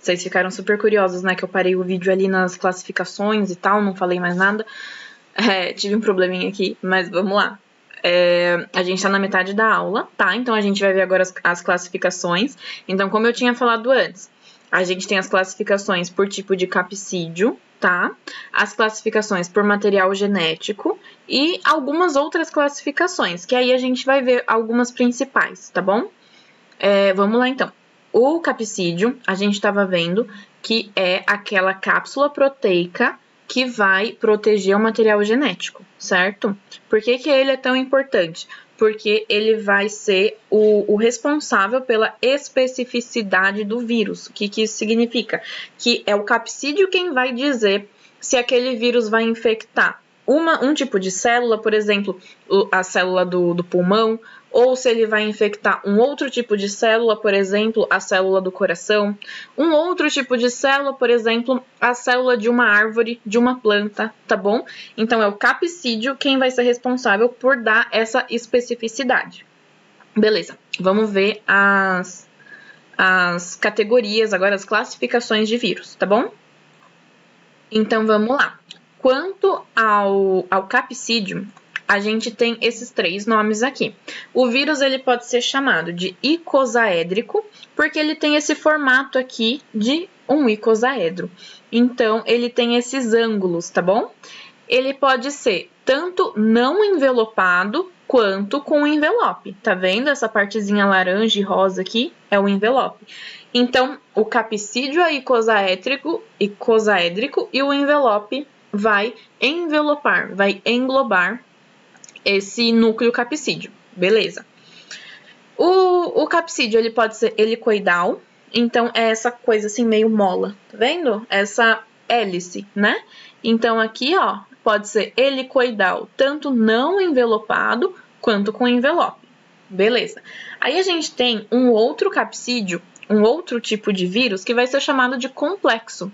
Vocês ficaram super curiosos, né? Que eu parei o vídeo ali nas classificações e tal, não falei mais nada. Tive um probleminha aqui, mas vamos lá. A gente tá na metade da aula, tá? Então, a gente vai ver agora as classificações. Então, como eu tinha falado antes, a gente tem as classificações por tipo de capsídeo, tá? As classificações por material genético e algumas outras classificações, que aí a gente vai ver algumas principais, tá bom? Vamos lá, então. O capsídeo, a gente estava vendo que é aquela cápsula proteica que vai proteger o material genético, certo? Por que ele é tão importante? Porque ele vai ser o responsável pela especificidade do vírus. O que isso significa? Que é o capsídeo quem vai dizer se aquele vírus vai infectar um tipo de célula, por exemplo, a célula do pulmão, ou se ele vai infectar um outro tipo de célula, por exemplo, a célula do coração, um outro tipo de célula, por exemplo, a célula de uma árvore, de uma planta, tá bom? Então, é o capsídeo quem vai ser responsável por dar essa especificidade. Beleza, vamos ver as categorias, agora as classificações de vírus, tá bom? Então, vamos lá. Quanto ao capsídeo, a gente tem esses 3 nomes aqui. O vírus ele pode ser chamado de icosaédrico, porque ele tem esse formato aqui de um icosaedro. Então, ele tem esses ângulos, tá bom? Ele pode ser tanto não envelopado quanto com envelope. Tá vendo essa partezinha laranja e rosa aqui? É o envelope. Então, o capsídeo é icosaédrico e o envelope vai envelopar, vai englobar esse núcleo capsídeo, beleza? O capsídeo, ele pode ser helicoidal, então é essa coisa assim meio mola, tá vendo? Essa hélice, né? Então aqui, ó, pode ser helicoidal, tanto não envelopado quanto com envelope, beleza? Aí a gente tem um outro capsídeo, um outro tipo de vírus que vai ser chamado de complexo.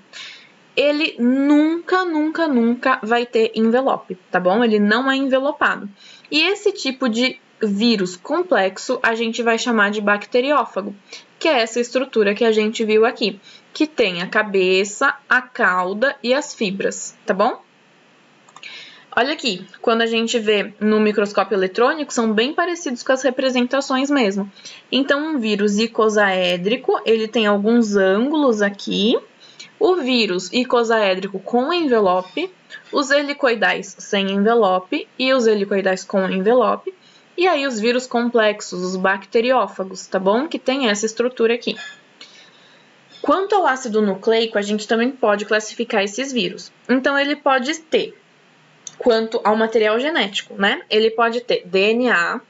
Ele nunca vai ter envelope, tá bom? Ele não é envelopado. E esse tipo de vírus complexo a gente vai chamar de bacteriófago, que é essa estrutura que a gente viu aqui, que tem a cabeça, a cauda e as fibras, tá bom? Olha aqui, quando a gente vê no microscópio eletrônico, são bem parecidos com as representações mesmo. Então, um vírus icosaédrico, ele tem alguns ângulos aqui. O vírus icosaédrico com envelope, os helicoidais sem envelope e os helicoidais com envelope. E aí os vírus complexos, os bacteriófagos, tá bom? Que tem essa estrutura aqui. Quanto ao ácido nucleico, a gente também pode classificar esses vírus. Então, ele pode ter, quanto ao material genético, né? Ele pode ter DNA,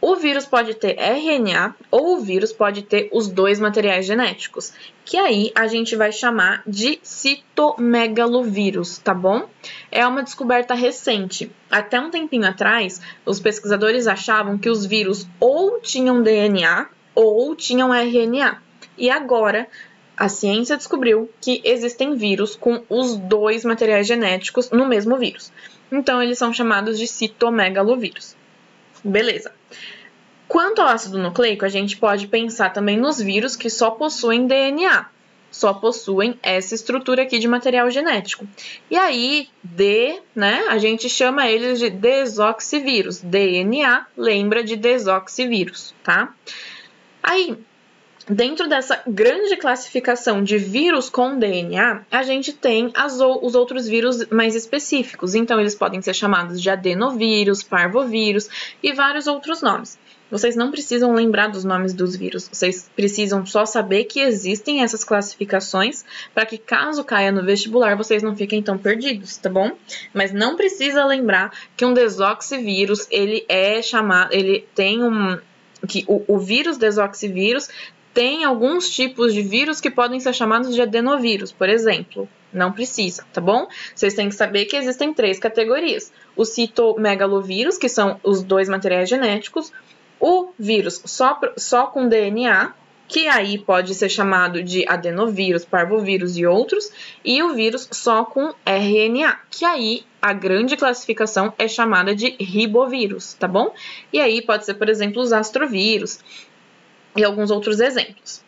o vírus pode ter RNA ou o vírus pode ter os 2 materiais genéticos, que aí a gente vai chamar de citomegalovírus, tá bom? É uma descoberta recente. Até um tempinho atrás, os pesquisadores achavam que os vírus ou tinham DNA ou tinham RNA. E agora, a ciência descobriu que existem vírus com os 2 materiais genéticos no mesmo vírus. Então, eles são chamados de citomegalovírus. Beleza. Quanto ao ácido nucleico, a gente pode pensar também nos vírus que só possuem DNA, só possuem essa estrutura aqui de material genético. E aí, a gente chama eles de desoxivírus. DNA lembra de desoxivírus, tá? Aí, dentro dessa grande classificação de vírus com DNA, a gente tem os outros vírus mais específicos. Então, eles podem ser chamados de adenovírus, parvovírus e vários outros nomes. Vocês não precisam lembrar dos nomes dos vírus, vocês precisam só saber que existem essas classificações para que, caso caia no vestibular, vocês não fiquem tão perdidos, tá bom? Mas não precisa lembrar que um desoxivírus, ele tem o vírus desoxivírus tem alguns tipos de vírus que podem ser chamados de adenovírus, por exemplo. Não precisa, tá bom? Vocês têm que saber que existem 3 categorias. O citomegalovírus, que são os 2 materiais genéticos, o vírus só com DNA, que aí pode ser chamado de adenovírus, parvovírus e outros, e o vírus só com RNA, que aí a grande classificação é chamada de ribovírus, tá bom? E aí pode ser, por exemplo, os astrovírus e alguns outros exemplos.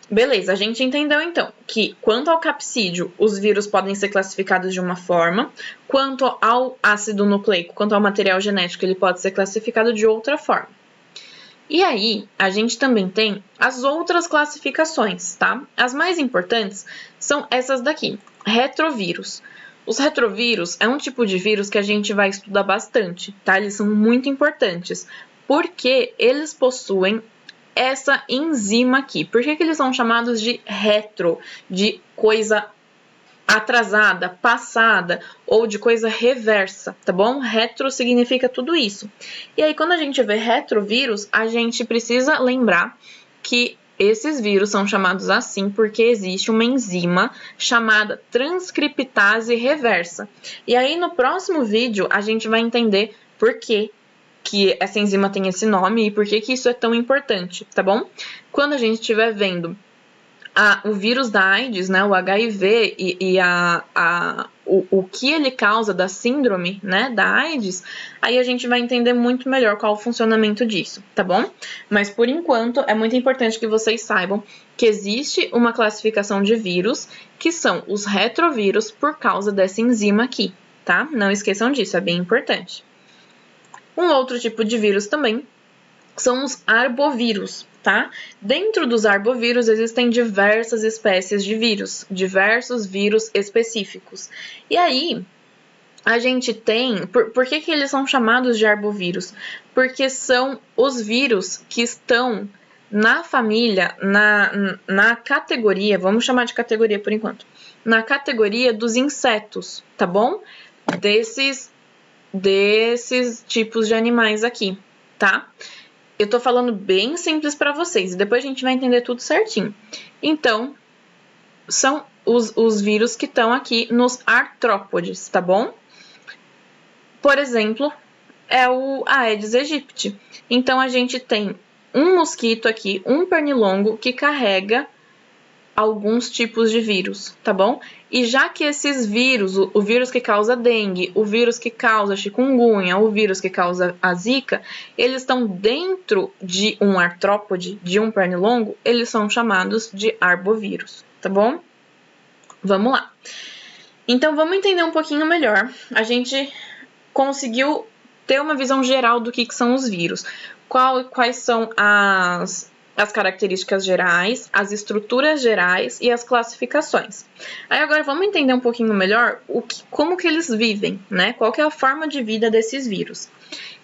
Beleza, a gente entendeu então que quanto ao capsídeo, os vírus podem ser classificados de uma forma, quanto ao ácido nucleico, quanto ao material genético, ele pode ser classificado de outra forma. E aí, a gente também tem as outras classificações, tá? As mais importantes são essas daqui, retrovírus. Os retrovírus é um tipo de vírus que a gente vai estudar bastante, tá? Eles são muito importantes, porque eles possuem essa enzima aqui. Por que eles são chamados de retro, de coisa atrasada, passada ou de coisa reversa, tá bom? Retro significa tudo isso. E aí, quando a gente vê retrovírus, a gente precisa lembrar que esses vírus são chamados assim porque existe uma enzima chamada transcriptase reversa. E aí, no próximo vídeo, a gente vai entender por que essa enzima tem esse nome e por que isso é tão importante, tá bom? Quando a gente estiver vendo o vírus da AIDS, né, o HIV e o que ele causa da síndrome, né, da AIDS, aí a gente vai entender muito melhor qual o funcionamento disso, tá bom? Mas por enquanto é muito importante que vocês saibam que existe uma classificação de vírus que são os retrovírus por causa dessa enzima aqui, tá? Não esqueçam disso, é bem importante. Um outro tipo de vírus também são os arbovírus, tá? Dentro dos arbovírus existem diversas espécies de vírus, diversos vírus específicos. E aí, a gente tem... Por que eles são chamados de arbovírus? Porque são os vírus que estão na família, na categoria, vamos chamar de categoria por enquanto, na categoria dos insetos, tá bom? Desses tipos de animais aqui, tá? Eu tô falando bem simples para vocês, e depois a gente vai entender tudo certinho. Então, são os vírus que estão aqui nos artrópodes, tá bom? Por exemplo, é o Aedes aegypti. Então, a gente tem um mosquito aqui, um pernilongo, que carrega alguns tipos de vírus, tá bom? E já que esses vírus, o vírus que causa dengue, o vírus que causa chikungunya, o vírus que causa a zika, eles estão dentro de um artrópode, de um pernilongo, eles são chamados de arbovírus, tá bom? Vamos lá. Então, vamos entender um pouquinho melhor. A gente conseguiu ter uma visão geral do que são os vírus. Quais são as características gerais, as estruturas gerais e as classificações. Aí agora vamos entender um pouquinho melhor como que eles vivem, né? Qual que é a forma de vida desses vírus.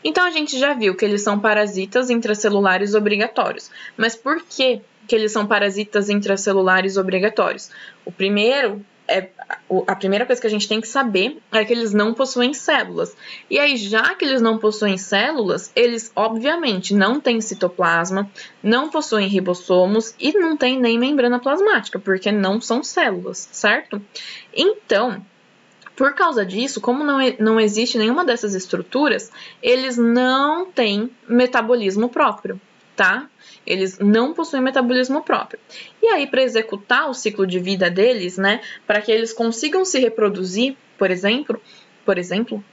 Então a gente já viu que eles são parasitas intracelulares obrigatórios. Mas por que eles são parasitas intracelulares obrigatórios? A primeira coisa que a gente tem que saber é que eles não possuem células. E aí, já que eles não possuem células, eles obviamente não têm citoplasma, não possuem ribossomos e não têm nem membrana plasmática, porque não são células, certo? Então, por causa disso, como não existe nenhuma dessas estruturas, eles não têm metabolismo próprio, tá? Eles não possuem metabolismo próprio. E aí, para executar o ciclo de vida deles, né, para que eles consigam se reproduzir, por exemplo,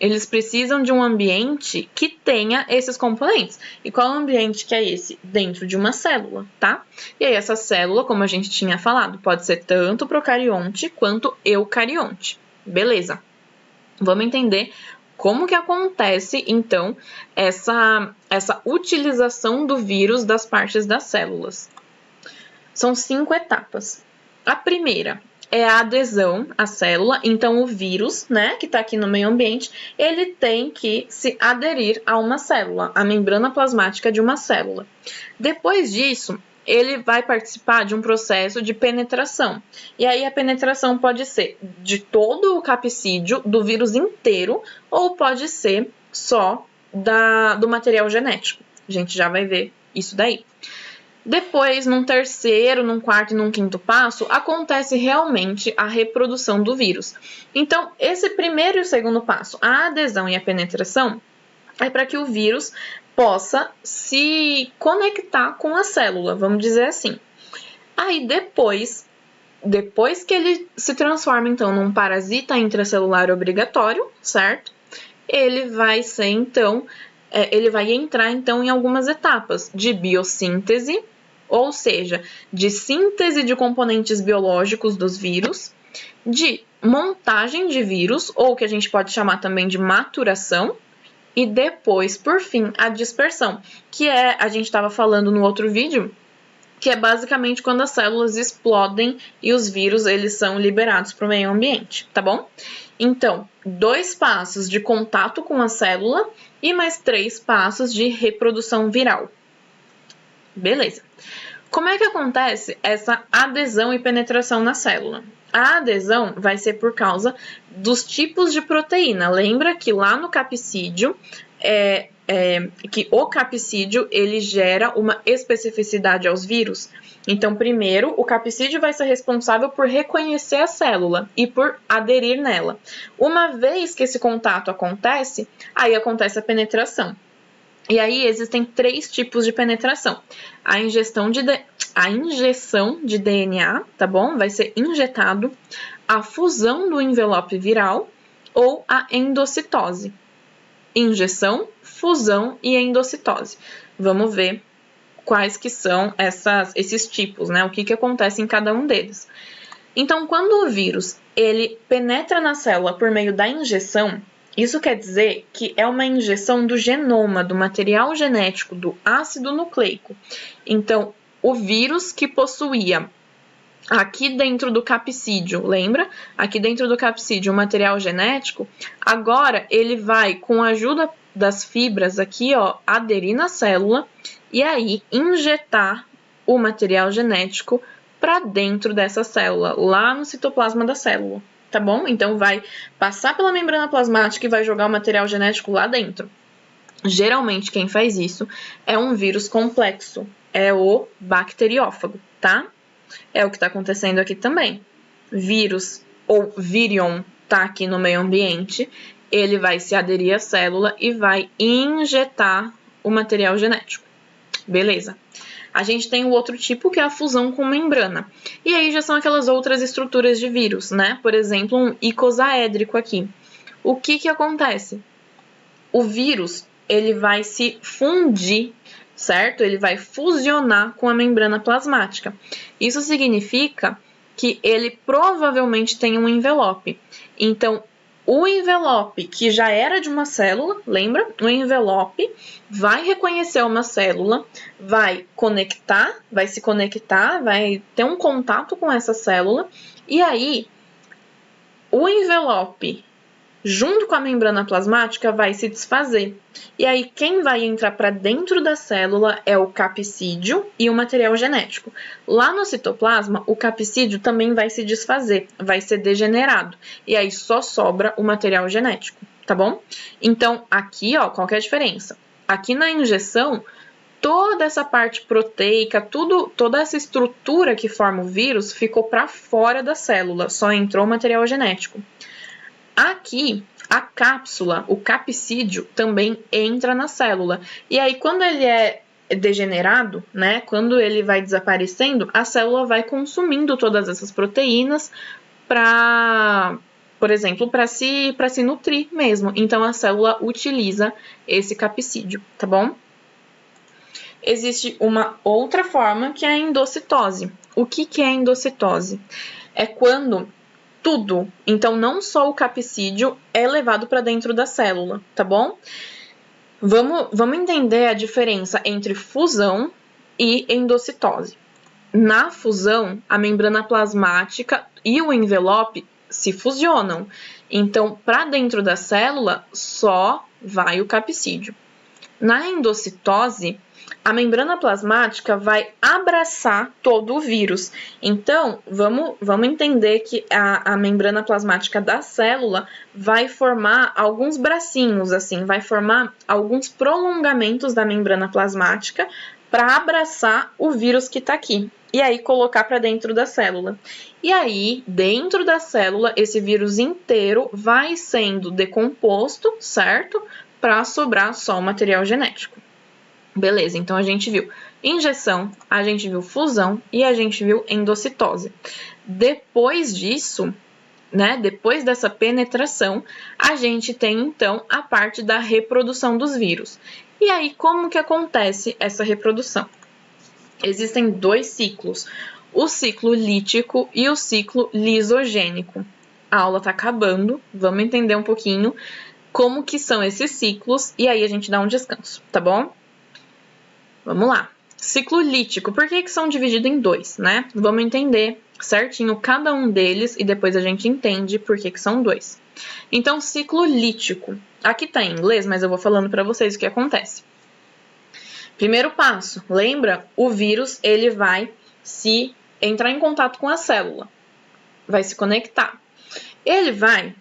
eles precisam de um ambiente que tenha esses componentes. E qual ambiente que é esse? Dentro de uma célula, tá? E aí, essa célula, como a gente tinha falado, pode ser tanto procarionte quanto eucarionte. Beleza. Vamos entender como que acontece, então, essa utilização do vírus das partes das células. São 5 etapas. A primeira é a adesão à célula. Então, o vírus, né, que está aqui no meio ambiente, ele tem que se aderir a uma célula, a membrana plasmática de uma célula. Depois disso, ele vai participar de um processo de penetração. E aí a penetração pode ser de todo o capsídeo, do vírus inteiro, ou pode ser só do material genético. A gente já vai ver isso daí. Depois, num terceiro, num quarto e num quinto passo, acontece realmente a reprodução do vírus. Então, esse primeiro e o segundo passo, a adesão e a penetração, é para que o vírus possa se conectar com a célula, vamos dizer assim. Aí depois que ele se transforma então num parasita intracelular obrigatório, certo? Ele vai entrar então em algumas etapas de biossíntese, ou seja, de síntese de componentes biológicos dos vírus, de montagem de vírus, ou que a gente pode chamar também de maturação, e depois, por fim, a dispersão, que a gente estava falando no outro vídeo, que é basicamente quando as células explodem e os vírus eles são liberados para o meio ambiente, tá bom? Então, 2 passos de contato com a célula e mais 3 passos de reprodução viral. Beleza. Como é que acontece essa adesão e penetração na célula? A adesão vai ser por causa dos tipos de proteína. Lembra que lá no capsídeo, que o capsídeo ele gera uma especificidade aos vírus? Então, primeiro, o capsídeo vai ser responsável por reconhecer a célula e por aderir nela. Uma vez que esse contato acontece, aí acontece a penetração. E aí existem 3 tipos de penetração. A injeção de DNA, tá bom? Vai ser injetado, a fusão do envelope viral ou a endocitose. Injeção, fusão e endocitose. Vamos ver quais que são esses tipos, né? O que acontece em cada um deles. Então, quando o vírus ele penetra na célula por meio da injeção, isso quer dizer que é uma injeção do genoma, do material genético, do ácido nucleico. Então, o vírus que possuía aqui dentro do capsídeo, lembra? Aqui dentro do capsídeo o material genético, agora ele vai, com a ajuda das fibras aqui, ó, aderir na célula e aí injetar o material genético para dentro dessa célula, lá no citoplasma da célula. Tá bom? Então, vai passar pela membrana plasmática e vai jogar o material genético lá dentro. Geralmente, quem faz isso é um vírus complexo, é o bacteriófago, tá? É o que está acontecendo aqui também. Vírus ou virion tá aqui no meio ambiente, ele vai se aderir à célula e vai injetar o material genético. Beleza. A gente tem o outro tipo, que é a fusão com membrana. E aí já são aquelas outras estruturas de vírus, né? Por exemplo, um icosaédrico aqui. O que acontece? O vírus, ele vai se fundir, certo? Ele vai fusionar com a membrana plasmática. Isso significa que ele provavelmente tem um envelope. Então, o envelope, que já era de uma célula, lembra? O envelope vai reconhecer uma célula, vai se conectar, vai ter um contato com essa célula, e aí o envelope, junto com a membrana plasmática, vai se desfazer. E aí, quem vai entrar para dentro da célula é o capsídeo e o material genético. Lá no citoplasma, o capsídeo também vai se desfazer, vai ser degenerado. E aí, só sobra o material genético, tá bom? Então, aqui, ó, qual que é a diferença? Aqui na injeção, toda essa parte proteica, toda essa estrutura que forma o vírus ficou para fora da célula, só entrou o material genético. Aqui, a cápsula, o capsídeo, também entra na célula. E aí, quando ele é degenerado, né, quando ele vai desaparecendo, a célula vai consumindo todas essas proteínas para, por exemplo, para se nutrir mesmo. Então, a célula utiliza esse capsídeo, tá bom? Existe uma outra forma, que é a endocitose. O que é a endocitose? É quando tudo, então não só o capsídeo é levado para dentro da célula, tá bom? Vamos entender a diferença entre fusão e endocitose. Na fusão, a membrana plasmática e o envelope se fusionam. Então, para dentro da célula, só vai o capsídeo. Na endocitose, a membrana plasmática vai abraçar todo o vírus. Então, vamos entender que a membrana plasmática da célula vai formar alguns bracinhos, assim, vai formar alguns prolongamentos da membrana plasmática para abraçar o vírus que está aqui. E aí, colocar para dentro da célula. E aí, dentro da célula, esse vírus inteiro vai sendo decomposto, certo? Para sobrar só o material genético. Beleza, então a gente viu injeção, a gente viu fusão e a gente viu endocitose. Depois disso, né, depois dessa penetração, a gente tem então a parte da reprodução dos vírus. E aí, como que acontece essa reprodução? existem dois ciclos, o ciclo lítico e o ciclo lisogênico. A aula tá acabando, vamos entender um pouquinho como que são esses ciclos e aí a gente dá um descanso, tá bom? Vamos lá. Ciclo lítico, por que são divididos em dois, né? Vamos entender certinho cada um deles e depois a gente entende por que são dois. Então, ciclo lítico. Aqui tá em inglês, mas eu vou falando para vocês o que acontece. Primeiro passo, lembra? O vírus, ele vai se entrar em contato com a célula. Vai se conectar. Ele vai,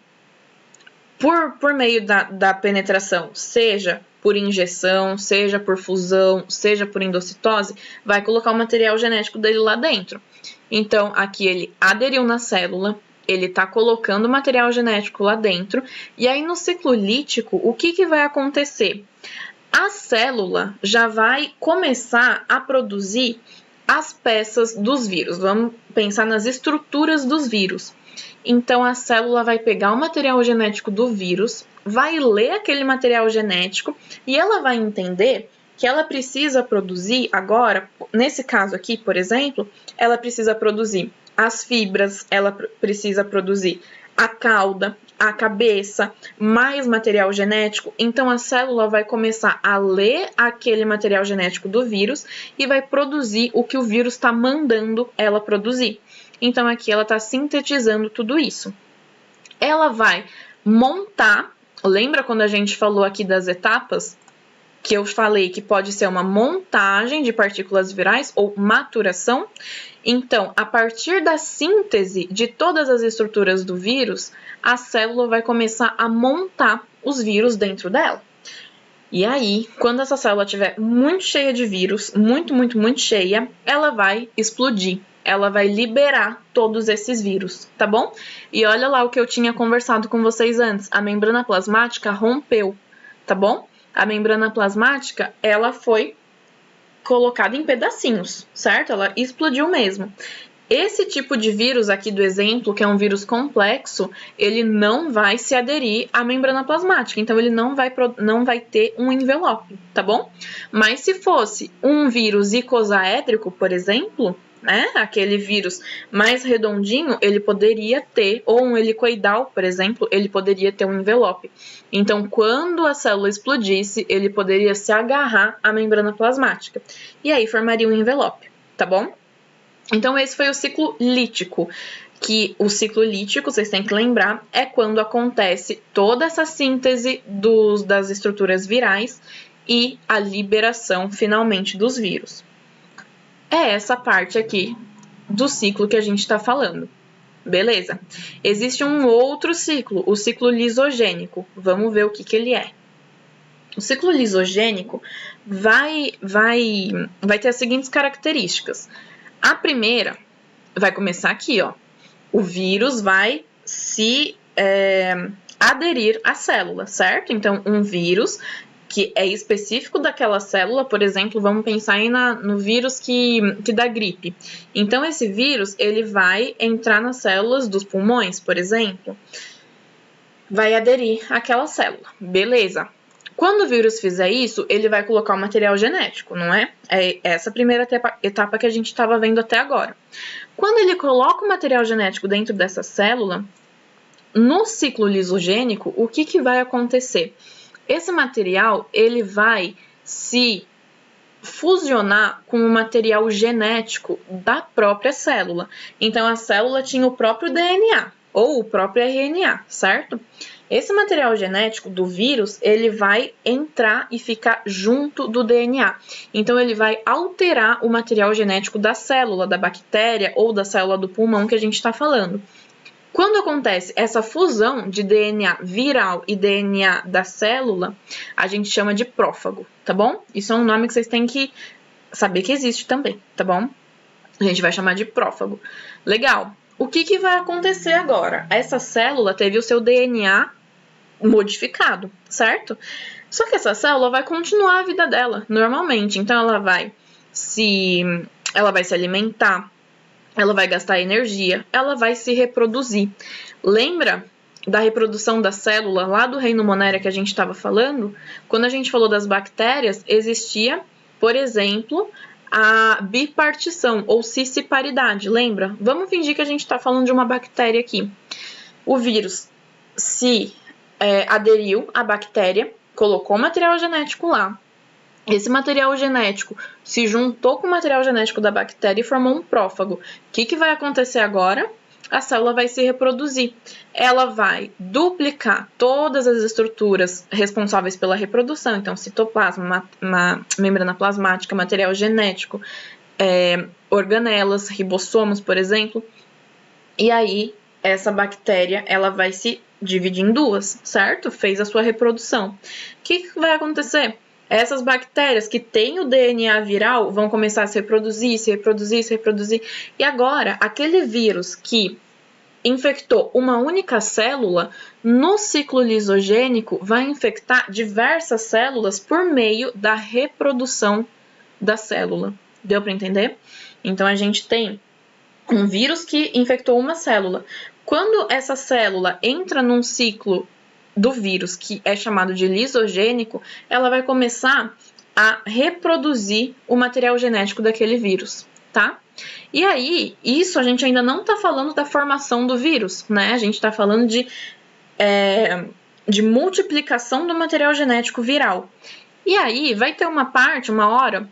por meio da penetração, seja por injeção, seja por fusão, seja por endocitose, vai colocar o material genético dele lá dentro. Então, aqui ele aderiu na célula, ele está colocando o material genético lá dentro, e aí no ciclo lítico, o que vai acontecer? A célula já vai começar a produzir as peças dos vírus. Vamos pensar nas estruturas dos vírus. Então, a célula vai pegar o material genético do vírus, vai ler aquele material genético e ela vai entender que ela precisa produzir agora, nesse caso aqui, por exemplo, ela precisa produzir as fibras, ela precisa produzir a cauda, a cabeça, mais material genético. Então, a célula vai começar a ler aquele material genético do vírus e vai produzir o que o vírus está mandando ela produzir. Então, aqui ela está sintetizando tudo isso. Ela vai montar, lembra quando a gente falou aqui das etapas? Que eu falei que pode ser uma montagem de partículas virais ou maturação. Então, a partir da síntese de todas as estruturas do vírus, a célula vai começar a montar os vírus dentro dela. E aí, quando essa célula estiver muito cheia de vírus, muito cheia, ela vai explodir. Ela vai liberar todos esses vírus, tá bom? E olha lá o que eu tinha conversado com vocês antes. A membrana plasmática rompeu, tá bom? A membrana plasmática, ela foi colocada em pedacinhos, certo? Ela explodiu mesmo. Esse tipo de vírus aqui do exemplo, que é um vírus complexo, ele não vai se aderir à membrana plasmática, então ele não vai ter um envelope, tá bom? Mas se fosse um vírus icosaédrico, por exemplo, né, aquele vírus mais redondinho, ele poderia ter, ou um helicoidal, por exemplo, ele poderia ter um envelope. Então, quando a célula explodisse, ele poderia se agarrar à membrana plasmática, e aí formaria um envelope, tá bom? Então, esse foi o ciclo lítico, que o ciclo lítico, vocês têm que lembrar, é quando acontece toda essa síntese das estruturas virais e a liberação, finalmente, dos vírus. É essa parte aqui do ciclo que a gente está falando. Beleza? Existe um outro ciclo, o ciclo lisogênico. Vamos ver o que ele é. O ciclo lisogênico vai ter as seguintes características. A primeira vai começar aqui, ó. O vírus vai se aderir à célula, certo? Então, um vírus que é específico daquela célula, por exemplo, vamos pensar aí no vírus que dá gripe. Então, esse vírus, ele vai entrar nas células dos pulmões, por exemplo, vai aderir àquela célula. Beleza. Quando o vírus fizer isso, ele vai colocar o material genético, não é? É essa primeira etapa que a gente estava vendo até agora. Quando ele coloca o material genético dentro dessa célula, no ciclo lisogênico, o que vai acontecer? Esse material, ele vai se fusionar com o material genético da própria célula. Então, a célula tinha o próprio DNA, ou o próprio RNA, certo? Esse material genético do vírus, ele vai entrar e ficar junto do DNA. Então, ele vai alterar o material genético da célula, da bactéria ou da célula do pulmão que a gente está falando. Quando acontece essa fusão de DNA viral e DNA da célula, a gente chama de prófago, tá bom? Isso é um nome que vocês têm que saber que existe também, tá bom? A gente vai chamar de prófago. Legal. O que vai acontecer agora? Essa célula teve o seu DNA modificado, certo? Só que essa célula vai continuar a vida dela normalmente. Então, ela vai se alimentar, ela vai gastar energia, ela vai se reproduzir. Lembra da reprodução da célula lá do reino Monera que a gente estava falando? Quando a gente falou das bactérias, existia, por exemplo, a bipartição ou cisparidade, lembra? Vamos fingir que a gente está falando de uma bactéria aqui. O vírus se aderiu à bactéria, colocou material genético lá. Esse material genético se juntou com o material genético da bactéria e formou um prófago. O que vai acontecer agora? A célula vai se reproduzir. Ela vai duplicar todas as estruturas responsáveis pela reprodução, então citoplasma, membrana plasmática, material genético, organelas, ribossomos, por exemplo. E aí, essa bactéria ela vai se dividir em duas, certo? Fez a sua reprodução. O que vai acontecer? Essas bactérias que têm o DNA viral vão começar a se reproduzir. E agora, aquele vírus que infectou uma única célula, no ciclo lisogênico, vai infectar diversas células por meio da reprodução da célula. Deu para entender? Então, a gente tem um vírus que infectou uma célula. Quando essa célula entra num ciclo do vírus, que é chamado de lisogênico, ela vai começar a reproduzir o material genético daquele vírus, tá? E aí, isso a gente ainda não está falando da formação do vírus, né? A gente está falando de multiplicação do material genético viral. E aí, vai ter uma hora,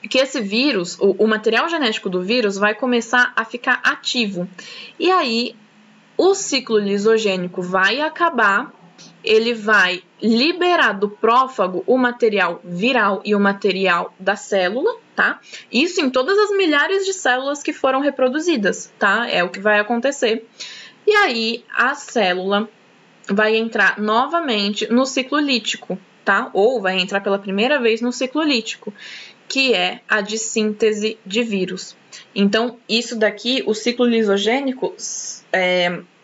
que esse vírus, o material genético do vírus vai começar a ficar ativo. E aí, o ciclo lisogênico vai acabar, ele vai liberar do prófago o material viral e o material da célula, tá? Isso em todas as milhares de células que foram reproduzidas, tá? É o que vai acontecer. E aí, a célula vai entrar novamente no ciclo lítico, tá? Ou vai entrar pela primeira vez no ciclo lítico, que é a de síntese de vírus. Então, isso daqui, o ciclo lisogênico,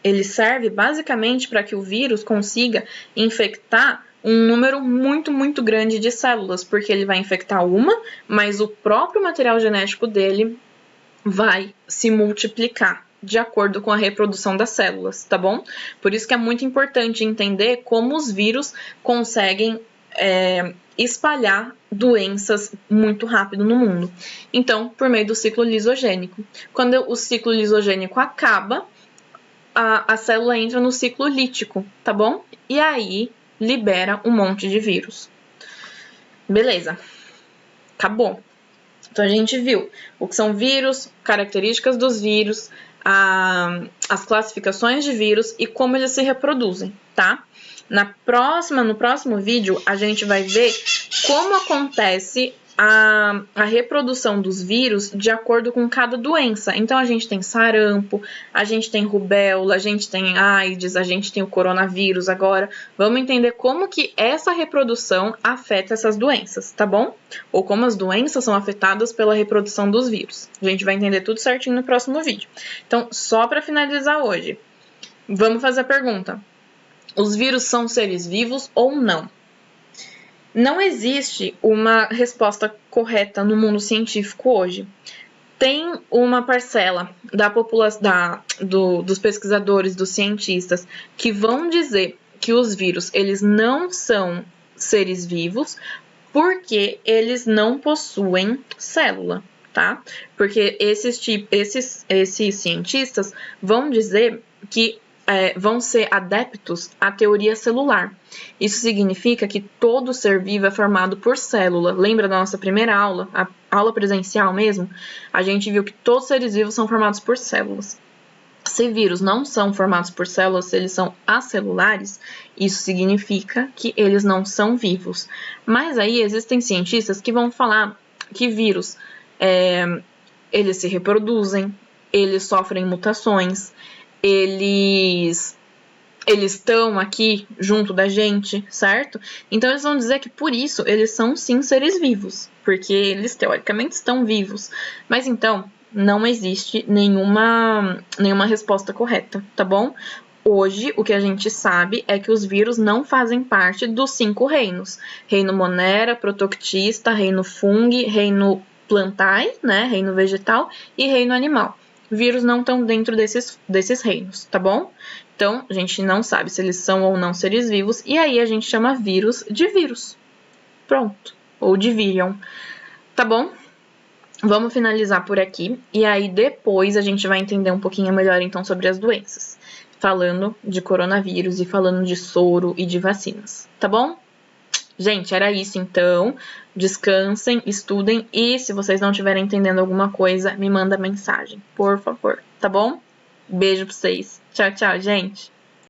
ele serve basicamente para que o vírus consiga infectar um número muito, muito grande de células, porque ele vai infectar uma, mas o próprio material genético dele vai se multiplicar de acordo com a reprodução das células, tá bom? Por isso que é muito importante entender como os vírus conseguem espalhar doenças muito rápido no mundo. Então, por meio do ciclo lisogênico. Quando o ciclo lisogênico acaba, a célula entra no ciclo lítico, tá bom? E aí, libera um monte de vírus. Beleza. Acabou. Então, a gente viu o que são vírus, características dos vírus, as classificações de vírus e como eles se reproduzem, tá? No próximo vídeo, a gente vai ver como acontece a reprodução dos vírus de acordo com cada doença. Então, a gente tem sarampo, a gente tem rubéola, a gente tem AIDS, a gente tem o coronavírus agora. Vamos entender como que essa reprodução afeta essas doenças, tá bom? Ou como as doenças são afetadas pela reprodução dos vírus. A gente vai entender tudo certinho no próximo vídeo. Então, só para finalizar hoje, vamos fazer a pergunta. Os vírus são seres vivos ou não? Não existe uma resposta correta no mundo científico hoje. Tem uma parcela da população, dos pesquisadores, dos cientistas, que vão dizer que os vírus eles não são seres vivos porque eles não possuem célula, tá? Porque esses cientistas vão dizer que vão ser adeptos à teoria celular. Isso significa que todo ser vivo é formado por célula. Lembra da nossa primeira aula, a aula presencial mesmo? A gente viu que todos os seres vivos são formados por células. Se vírus não são formados por células, se eles são acelulares, isso significa que eles não são vivos. Mas aí existem cientistas que vão falar que vírus, eles se reproduzem, eles sofrem mutações, eles estão aqui junto da gente, certo? Então, eles vão dizer que, por isso, eles são, sim, seres vivos, porque eles, teoricamente, estão vivos. Mas, então, não existe nenhuma resposta correta, tá bom? Hoje, o que a gente sabe é que os vírus não fazem parte dos 5 reinos. Reino Monera, Protoctista, Reino Fungi, Reino Plantae, né? Reino Vegetal e Reino Animal. Vírus não estão dentro desses reinos, tá bom? Então, a gente não sabe se eles são ou não seres vivos, e aí a gente chama vírus de vírus. Pronto. Ou de virion. Tá bom? Vamos finalizar por aqui e aí depois a gente vai entender um pouquinho melhor então sobre as doenças, falando de coronavírus e falando de soro e de vacinas, tá bom? Gente, era isso então. Descansem, estudem e se vocês não estiverem entendendo alguma coisa, me manda mensagem, por favor, tá bom? Beijo pra vocês. Tchau, tchau, gente.